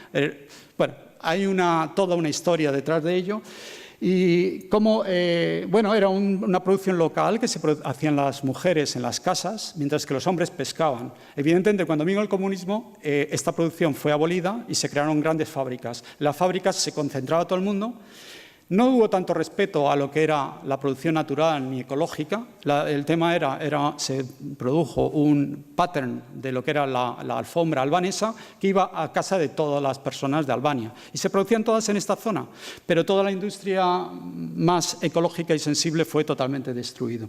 Hay toda una historia detrás de ello y cómo era una producción local que se hacían las mujeres en las casas mientras que los hombres pescaban. Evidentemente, cuando vino el comunismo, esta producción fue abolida y se crearon grandes fábricas. En las fábricas se concentraba todo el mundo. No hubo tanto respeto a lo que era la producción natural ni ecológica. El tema se produjo un pattern de lo que era la alfombra albanesa que iba a casa de todas las personas de Albania. Y se producían todas en esta zona, pero toda la industria más ecológica y sensible fue totalmente destruida.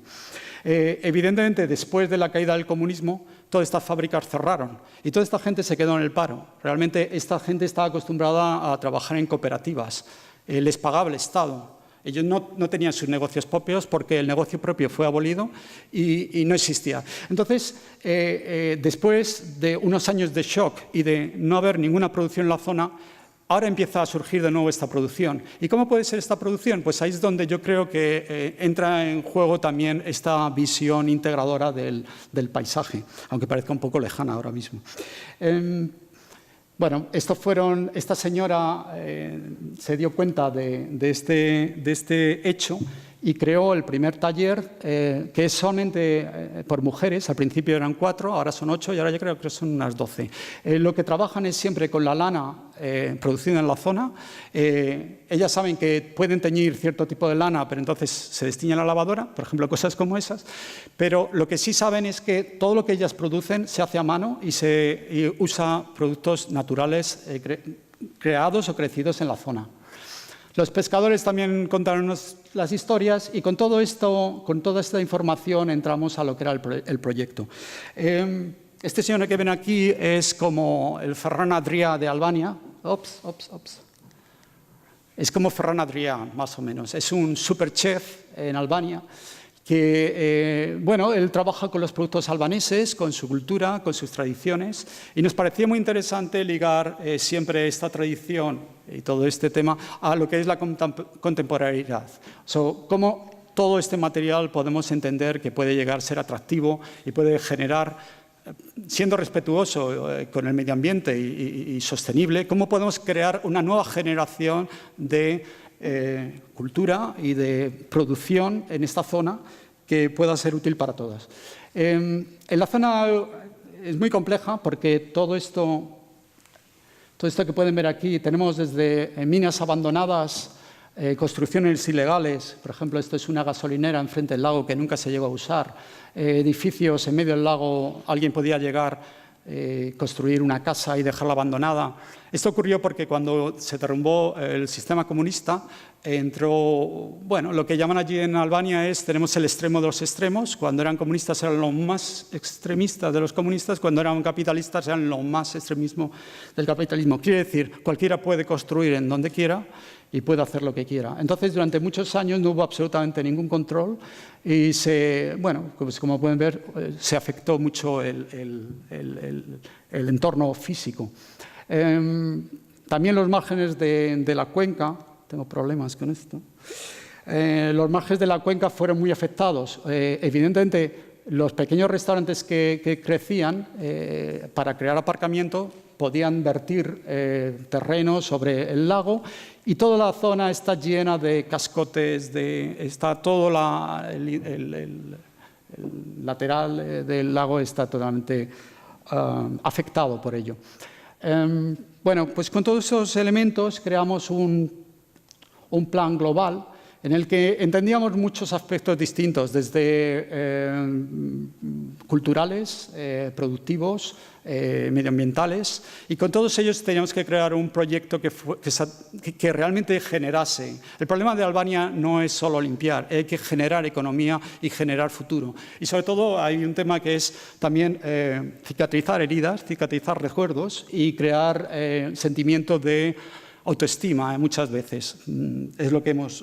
Evidentemente, después de la caída del comunismo, todas estas fábricas cerraron y toda esta gente se quedó en el paro. Realmente esta gente estaba acostumbrada a trabajar en cooperativas. Les pagaba el Estado. Ellos no tenían sus negocios propios porque el negocio propio fue abolido y no existía. Entonces, después de unos años de shock y de no haber ninguna producción en la zona, ahora empieza a surgir de nuevo esta producción. ¿Y cómo puede ser esta producción? Pues ahí es donde yo creo que entra en juego también esta visión integradora del paisaje, aunque parezca un poco lejana ahora mismo. Esta señora se dio cuenta de este hecho y creó el primer taller, que es solamente por mujeres. Al principio eran 4, ahora son 8 y ahora yo creo que son unas 12. Lo que trabajan es siempre con la lana producida en la zona. Ellas saben que pueden teñir cierto tipo de lana, pero entonces se destiñe a la lavadora, por ejemplo, cosas como esas. Pero lo que sí saben es que todo lo que ellas producen se hace a mano y se usa productos naturales creados o crecidos en la zona. Los pescadores también contaron las historias y con todo esto, con toda esta información entramos a lo que era el proyecto. Este señor que ven aquí es como el Ferran Adrià de Albania. Es como Ferran Adrià, más o menos. Es un superchef en Albania que, bueno, él trabaja con los productos albaneses, con su cultura, con sus tradiciones, y nos parecía muy interesante ligar siempre esta tradición y todo este tema a lo que es la contemporaneidad. Cómo todo este material podemos entender que puede llegar a ser atractivo y puede generar, siendo respetuoso con el medio ambiente y sostenible, cómo podemos crear una nueva generación de cultura y de producción en esta zona que pueda ser útil para todas. En la zona es muy compleja porque todo esto que pueden ver aquí, tenemos desde minas abandonadas, construcciones ilegales, por ejemplo, esto es una gasolinera enfrente del lago que nunca se llegó a usar, edificios en medio del lago, alguien podía llegar, construir una casa y dejarla abandonada. Esto ocurrió porque cuando se derrumbó el sistema comunista, entró, bueno, lo que llaman allí en Albania tenemos el extremo de los extremos. Cuando eran comunistas eran los más extremistas de los comunistas, cuando eran capitalistas eran los más extremismo del capitalismo. Quiere decir, cualquiera puede construir en donde quiera y puede hacer lo que quiera. Entonces, durante muchos años no hubo absolutamente ningún control y bueno, pues como pueden ver, se afectó mucho el entorno físico. También los márgenes de la cuenca, tengo problemas con esto, los márgenes de la cuenca fueron muy afectados. Evidentemente, los pequeños restaurantes que crecían para crear aparcamiento podían vertir terreno sobre el lago y toda la zona está llena de cascotes, está todo el lateral del lago está totalmente afectado por ello. Bueno, pues con todos esos elementos creamos un plan global en el que entendíamos muchos aspectos distintos, desde culturales, productivos, medioambientales, y con todos ellos teníamos que crear un proyecto que realmente generase. El problema de Albania no es solo limpiar, hay que generar economía y generar futuro. Y sobre todo hay un tema que es también cicatrizar heridas, cicatrizar recuerdos y crear sentimientos de autoestima muchas veces, es lo que hemos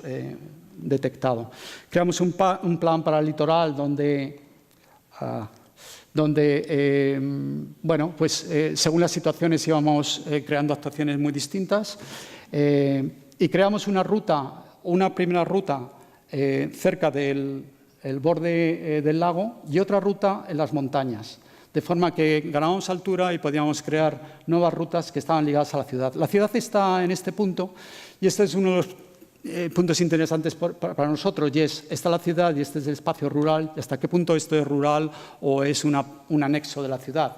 detectado. Creamos un plan para el litoral donde bueno, pues según las situaciones íbamos creando actuaciones muy distintas y creamos una primera ruta cerca del borde del lago y otra ruta en las montañas. De forma que ganábamos altura y podíamos crear nuevas rutas que estaban ligadas a la ciudad. La ciudad está en este punto y este es uno de los puntos interesantes para nosotros y está la ciudad y este es el espacio rural. ¿Hasta qué punto esto es rural o es un anexo de la ciudad?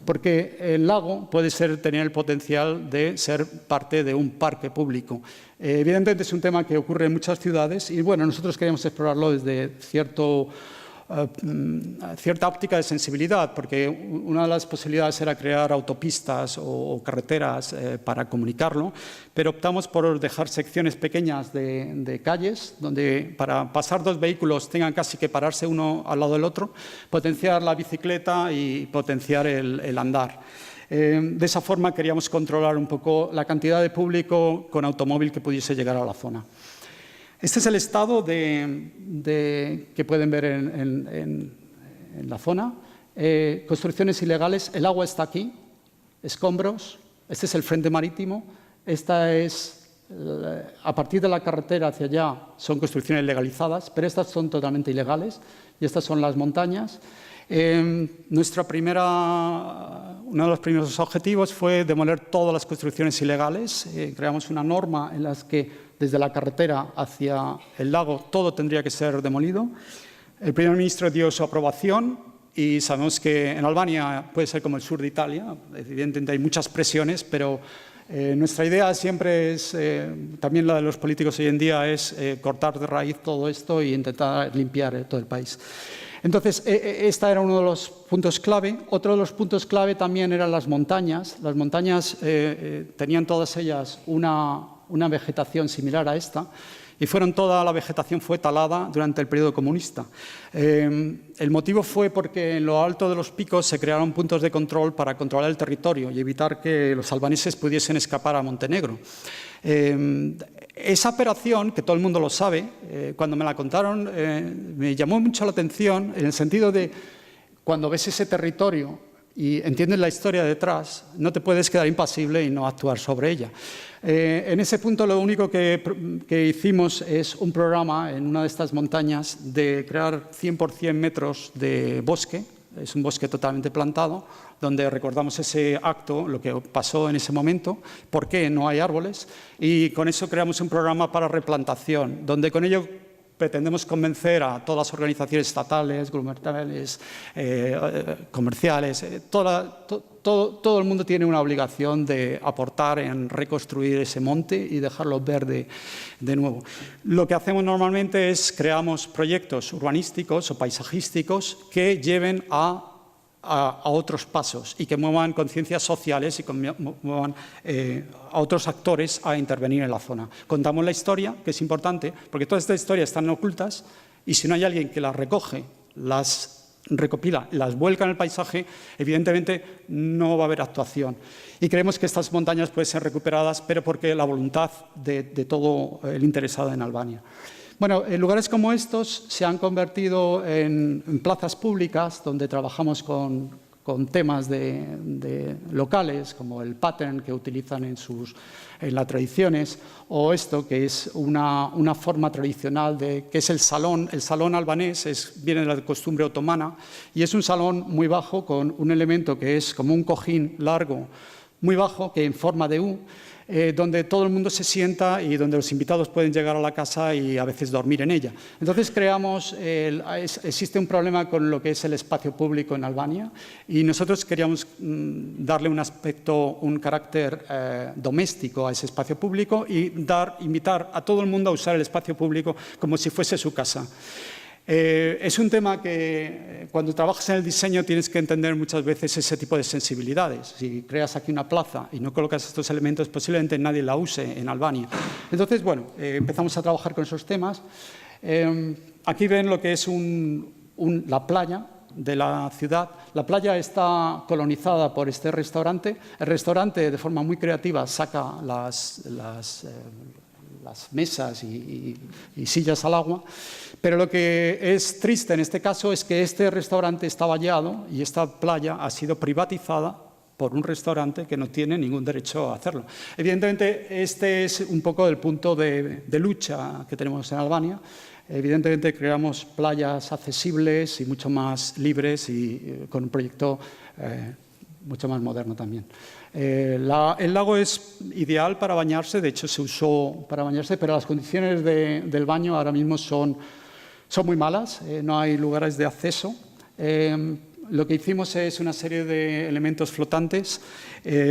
Porque el lago puede tener el potencial de ser parte de un parque público. Evidentemente es un tema que ocurre en muchas ciudades y bueno, nosotros queríamos explorarlo desde cierta óptica de sensibilidad, porque una de las posibilidades era crear autopistas o carreteras para comunicarlo, pero optamos por dejar secciones pequeñas de calles donde para pasar dos vehículos tengan casi que pararse uno al lado del otro, potenciar la bicicleta y potenciar el andar. De esa forma queríamos controlar un poco la cantidad de público con automóvil que pudiese llegar a la zona. Este es el estado que pueden ver en la zona. Construcciones ilegales, el agua está aquí, escombros, este es el frente marítimo, esta es, a partir de la carretera hacia allá, son construcciones legalizadas, pero estas son totalmente ilegales y estas son las montañas. Uno de los primeros objetivos fue demoler todas las construcciones ilegales. Creamos una norma en la que desde la carretera hacia el lago todo tendría que ser demolido. El primer ministro dio su aprobación y sabemos que en Albania puede ser como el sur de Italia. Evidentemente hay muchas presiones, pero nuestra idea siempre es, también la de los políticos hoy en día, es cortar de raíz todo esto e intentar limpiar todo el país. Entonces, este era uno de los puntos clave. Otro de los puntos clave también eran las montañas. Las montañas tenían todas ellas una una vegetación similar a esta, y toda la vegetación fue talada durante el periodo comunista. El motivo fue porque en lo alto de los picos se crearon puntos de control para controlar el territorio y evitar que los albaneses pudiesen escapar a Montenegro. Esa operación, que todo el mundo lo sabe, cuando me la contaron, me llamó mucho la atención en el sentido de cuando ves ese territorio y entiendes la historia detrás, no te puedes quedar impasible y no actuar sobre ella. En ese punto lo único que hicimos es un programa en una de estas montañas de crear 100% metros de bosque, es un bosque totalmente plantado, donde recordamos ese acto, lo que pasó en ese momento, por qué no hay árboles, y con eso creamos un programa para replantación, donde con ello pretendemos convencer a todas las organizaciones estatales, gubernamentales, comerciales, todo el mundo tiene una obligación de aportar en reconstruir ese monte y dejarlo verde de nuevo. Lo que hacemos normalmente es creamos proyectos urbanísticos o paisajísticos que lleven a otros pasos y que muevan conciencias sociales y que muevan a otros actores a intervenir en la zona. Contamos la historia, que es importante, porque todas estas historias están ocultas y si no hay alguien que las recoge, las recopila, las vuelca en el paisaje, evidentemente no va a haber actuación. Y creemos que estas montañas pueden ser recuperadas, pero porque la voluntad de todo el interesado en Albania. Bueno, lugares como estos se han convertido en plazas públicas donde trabajamos con temas locales, como el pattern que utilizan en las tradiciones, o esto que es una forma tradicional que es el salón. El salón albanés viene de la costumbre otomana y es un salón muy bajo con un elemento que es como un cojín largo, muy bajo, que en forma de U, donde todo el mundo se sienta y donde los invitados pueden llegar a la casa y a veces dormir en ella. Entonces existe un problema con lo que es el espacio público en Albania y nosotros queríamos darle un aspecto, un carácter doméstico a ese espacio público y invitar a todo el mundo a usar el espacio público como si fuese su casa. Es un tema que cuando trabajas en el diseño tienes que entender muchas veces ese tipo de sensibilidades. Si creas aquí una plaza y no colocas estos elementos, posiblemente nadie la use en Albania. Entonces, bueno, empezamos a trabajar con esos temas. Aquí ven lo que es la playa de la ciudad. La playa está colonizada por este restaurante. El restaurante, de forma muy creativa, saca las mesas y sillas al agua, pero lo que es triste en este caso es que este restaurante está vallado y esta playa ha sido privatizada por un restaurante que no tiene ningún derecho a hacerlo. Evidentemente, este es un poco el punto de lucha que tenemos en Albania. Evidentemente, creamos playas accesibles y mucho más libres y con un proyecto mucho más moderno también. El lago es ideal para bañarse, de hecho se usó para bañarse, pero las condiciones del baño ahora mismo son muy malas, no hay lugares de acceso. Lo que hicimos es una serie de elementos flotantes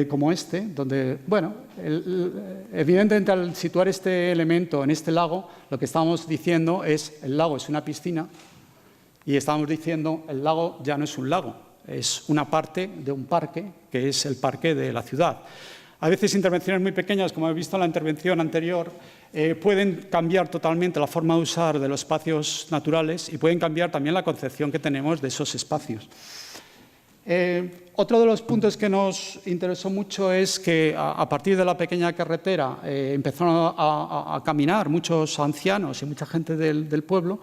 como este, donde, bueno, evidentemente al situar este elemento en este lago, lo que estábamos diciendo es el lago es una piscina y estábamos diciendo el lago ya no es un lago. Es una parte de un parque, que es el parque de la ciudad. A veces intervenciones muy pequeñas, como he visto en la intervención anterior, pueden cambiar totalmente la forma de usar de los espacios naturales y pueden cambiar también la concepción que tenemos de esos espacios. Otro de los puntos que nos interesó mucho es que a partir de la pequeña carretera empezaron a caminar muchos ancianos y mucha gente del pueblo.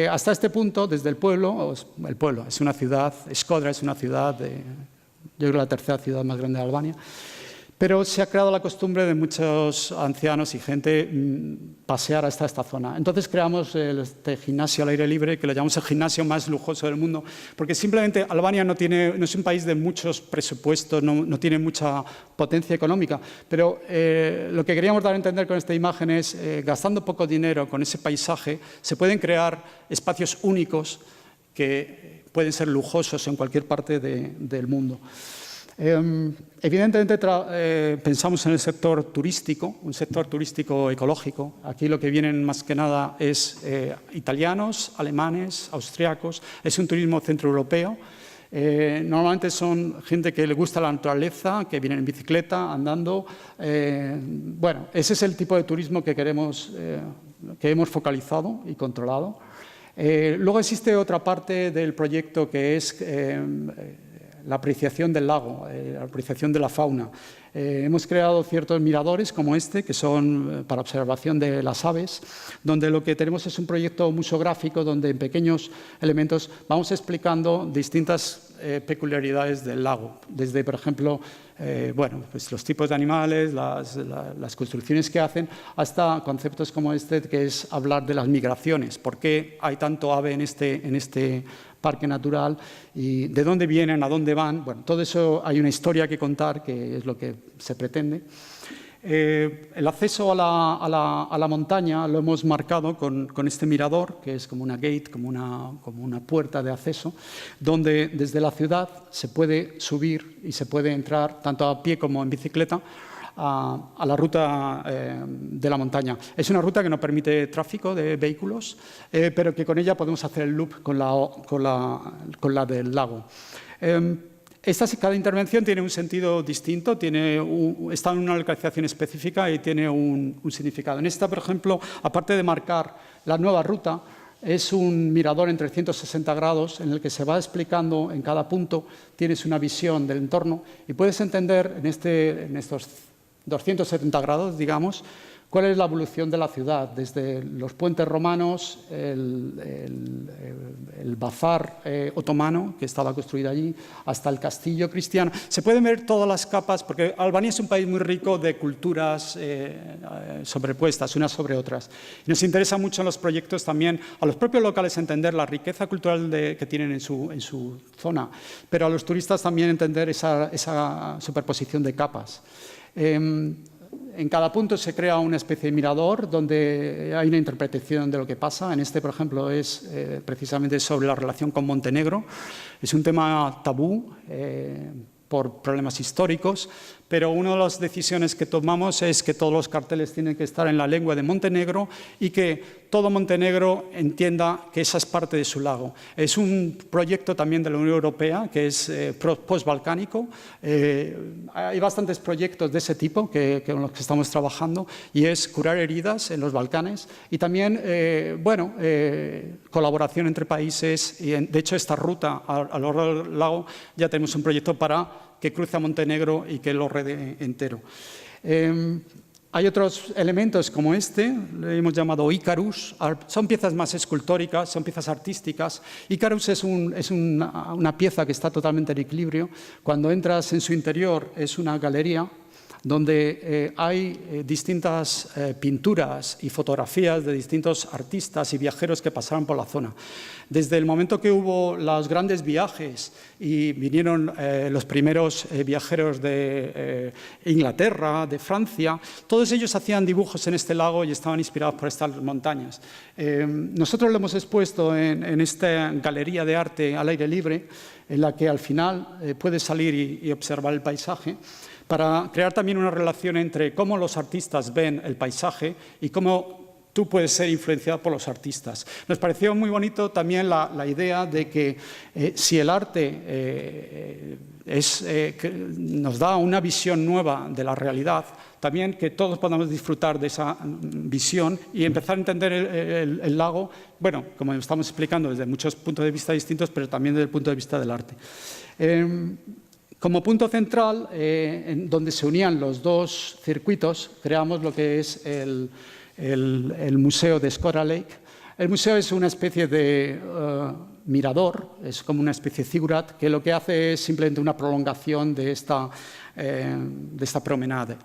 Hasta este punto, desde el pueblo es una ciudad, Shkodra es una ciudad, yo creo la tercera ciudad más grande de Albania, pero se ha creado la costumbre de muchos ancianos y gente pasear hasta esta zona. Entonces creamos este gimnasio al aire libre, que lo llamamos el gimnasio más lujoso del mundo, porque simplemente Albania no es un país de muchos presupuestos, no tiene mucha potencia económica, pero lo que queríamos dar a entender con esta imagen es, gastando poco dinero con ese paisaje, se pueden crear espacios únicos que pueden ser lujosos en cualquier parte del mundo. Evidentemente pensamos en el sector turístico, un sector turístico ecológico. Aquí lo que vienen más que nada es italianos, alemanes, austriacos. Es un turismo centroeuropeo Normalmente son gente que le gusta la naturaleza, que vienen en bicicleta, andando. Bueno, ese es el tipo de turismo que queremos, que hemos focalizado y controlado. Luego existe otra parte del proyecto que es la apreciación del lago, la apreciación de la fauna. Hemos creado ciertos miradores como este, que son para observación de las aves, donde lo que tenemos es un proyecto museográfico donde en pequeños elementos vamos explicando distintas peculiaridades del lago, desde, por ejemplo, bueno, pues los tipos de animales, las construcciones que hacen, hasta conceptos como este, que es hablar de las migraciones. ¿Por qué hay tanto ave en este parque natural y de dónde vienen, a dónde van? Bueno, todo eso hay una historia que contar, que es lo que se pretende. El acceso a la montaña lo hemos marcado con este mirador, que es como una gate, como una puerta de acceso, donde desde la ciudad se puede subir y se puede entrar tanto a pie como en bicicleta a la ruta de la montaña. Es una ruta que no permite tráfico de vehículos, pero que con ella podemos hacer el loop con la del lago. Cada intervención tiene un sentido distinto, está en una localización específica y tiene un significado. En esta, por ejemplo, aparte de marcar la nueva ruta, es un mirador en 360 grados en el que se va explicando en cada punto, tienes una visión del entorno y puedes entender en estos 270 grados, digamos, cuál es la evolución de la ciudad, desde los puentes romanos, el bazar otomano, que estaba construido allí, hasta el castillo cristiano. Se pueden ver todas las capas, porque Albania es un país muy rico de culturas sobrepuestas, unas sobre otras. Y nos interesa mucho en los proyectos también a los propios locales entender la riqueza cultural que tienen en su zona, pero a los turistas también entender esa superposición de capas. En cada punto se crea una especie de mirador donde hay una interpretación de lo que pasa. En este, por ejemplo, es precisamente sobre la relación con Montenegro. Es un tema tabú por problemas históricos, pero una de las decisiones que tomamos es que todos los carteles tienen que estar en la lengua de Montenegro y que todo Montenegro entienda que esa es parte de su lago. Es un proyecto también de la Unión Europea que es post-balcánico. Hay bastantes proyectos de ese tipo con los que estamos trabajando y es curar heridas en los Balcanes y también, bueno, colaboración entre países. Y de hecho, esta ruta a lo largo del lago ya tenemos un proyecto para que cruce a Montenegro y que lo rede entero. Hay otros elementos como este, le hemos llamado Icarus, son piezas más escultóricas, son piezas artísticas. Icarus es una pieza que está totalmente en equilibrio. Cuando entras en su interior es una galería donde hay distintas pinturas y fotografías de distintos artistas y viajeros que pasaron por la zona. Desde el momento que hubo los grandes viajes y vinieron los primeros viajeros de Inglaterra, de Francia, todos ellos hacían dibujos en este lago y estaban inspirados por estas montañas. Nosotros lo hemos expuesto en esta galería de arte al aire libre, en la que al final puedes salir y observar el paisaje, para crear también una relación entre cómo los artistas ven el paisaje y cómo tú puedes ser influenciado por los artistas. Nos pareció muy bonito también la idea de que si el arte nos da una visión nueva de la realidad, también que todos podamos disfrutar de esa visión y empezar a entender el lago, bueno, como estamos explicando, desde muchos puntos de vista distintos, pero también desde el punto de vista del arte. Como punto central, en donde se unían los dos circuitos, creamos lo que es el Museo de Skora Lake. El museo es una especie de mirador, es como una especie de zigurat, que lo que hace es simplemente una prolongación de esta promenade.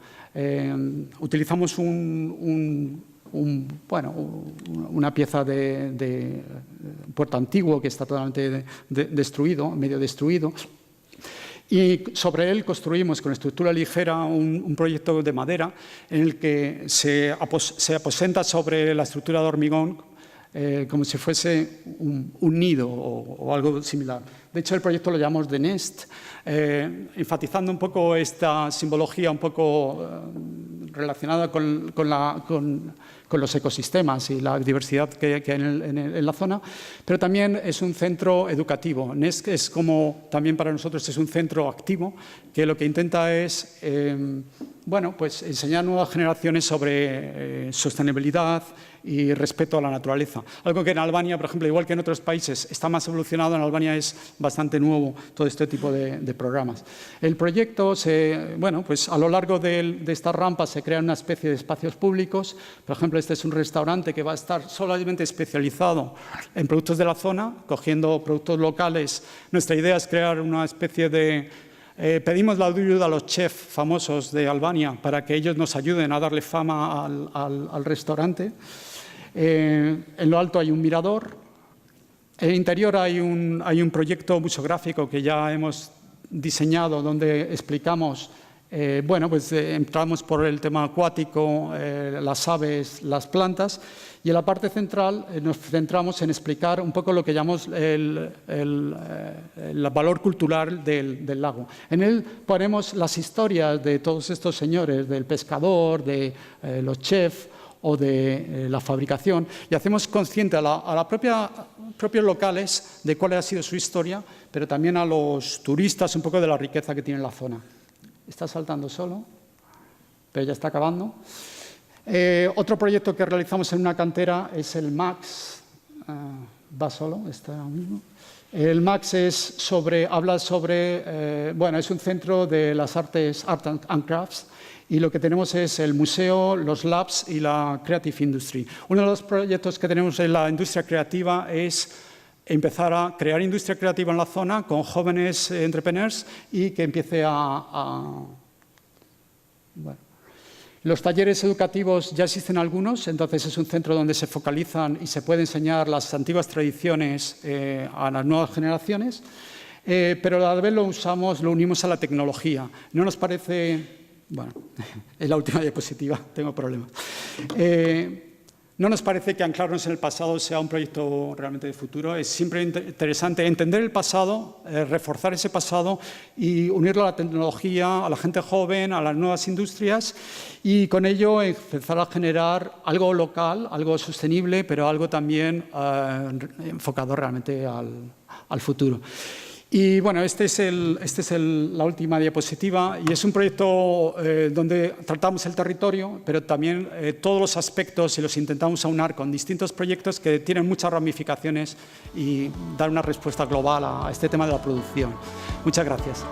Utilizamos una pieza de puerto antiguo que está totalmente destruido, medio destruido. Y sobre él construimos con estructura ligera un proyecto de madera en el que se aposenta sobre la estructura de hormigón como si fuese un nido o algo similar. De hecho, el proyecto lo llamamos The Nest, enfatizando un poco esta simbología un poco relacionada con los ecosistemas y la diversidad que hay en la zona, pero también es un centro educativo. Nest es como, también para nosotros, es un centro activo que lo que intenta es bueno, pues enseñar a nuevas generaciones sobre sostenibilidad y respeto a la naturaleza. Algo que en Albania, por ejemplo, igual que en otros países, está más evolucionado, en Albania es bastante nuevo todo este tipo de programas. El proyecto, bueno, pues a lo largo de estas rampas se crean una especie de espacios públicos. Por ejemplo, este es un restaurante que va a estar solamente especializado en productos de la zona, cogiendo productos locales. Nuestra idea es crear una especie de... pedimos la ayuda a los chefs famosos de Albania para que ellos nos ayuden a darle fama al restaurante. En lo alto hay un mirador. En el interior hay un proyecto museográfico que ya hemos diseñado donde explicamos, bueno, pues entramos por el tema acuático, las aves, las plantas, y en la parte central nos centramos en explicar un poco lo que llamamos el valor cultural del lago. En él ponemos las historias de todos estos señores, del pescador, de los chefs o de la fabricación, y hacemos consciente a los propios locales de cuál ha sido su historia, pero también a los turistas un poco de la riqueza que tiene la zona. Está saltando solo, pero ya está acabando. Otro proyecto que realizamos en una cantera es el MAX. Va solo, está ahora mismo. El MAX habla sobre, bueno, es un centro de las artes, Art and Crafts, y lo que tenemos es el museo, los labs y la Creative Industry. Uno de los proyectos que tenemos en la industria creativa es empezar a crear industria creativa en la zona con jóvenes entrepreneurs y que empiece bueno. Los talleres educativos ya existen algunos, entonces es un centro donde se focalizan y se puede enseñar las antiguas tradiciones a las nuevas generaciones, pero a la vez lo unimos a la tecnología. No nos parece... Bueno, es la última diapositiva, tengo problemas. No nos parece que anclarnos en el pasado sea un proyecto realmente de futuro. Es siempre interesante entender el pasado, reforzar ese pasado y unirlo a la tecnología, a la gente joven, a las nuevas industrias y con ello empezar a generar algo local, algo sostenible, pero algo también enfocado realmente al futuro. Y bueno, esta es la última diapositiva y es un proyecto donde tratamos el territorio, pero también todos los aspectos y los intentamos aunar con distintos proyectos que tienen muchas ramificaciones y dar una respuesta global a este tema de la producción. Muchas gracias.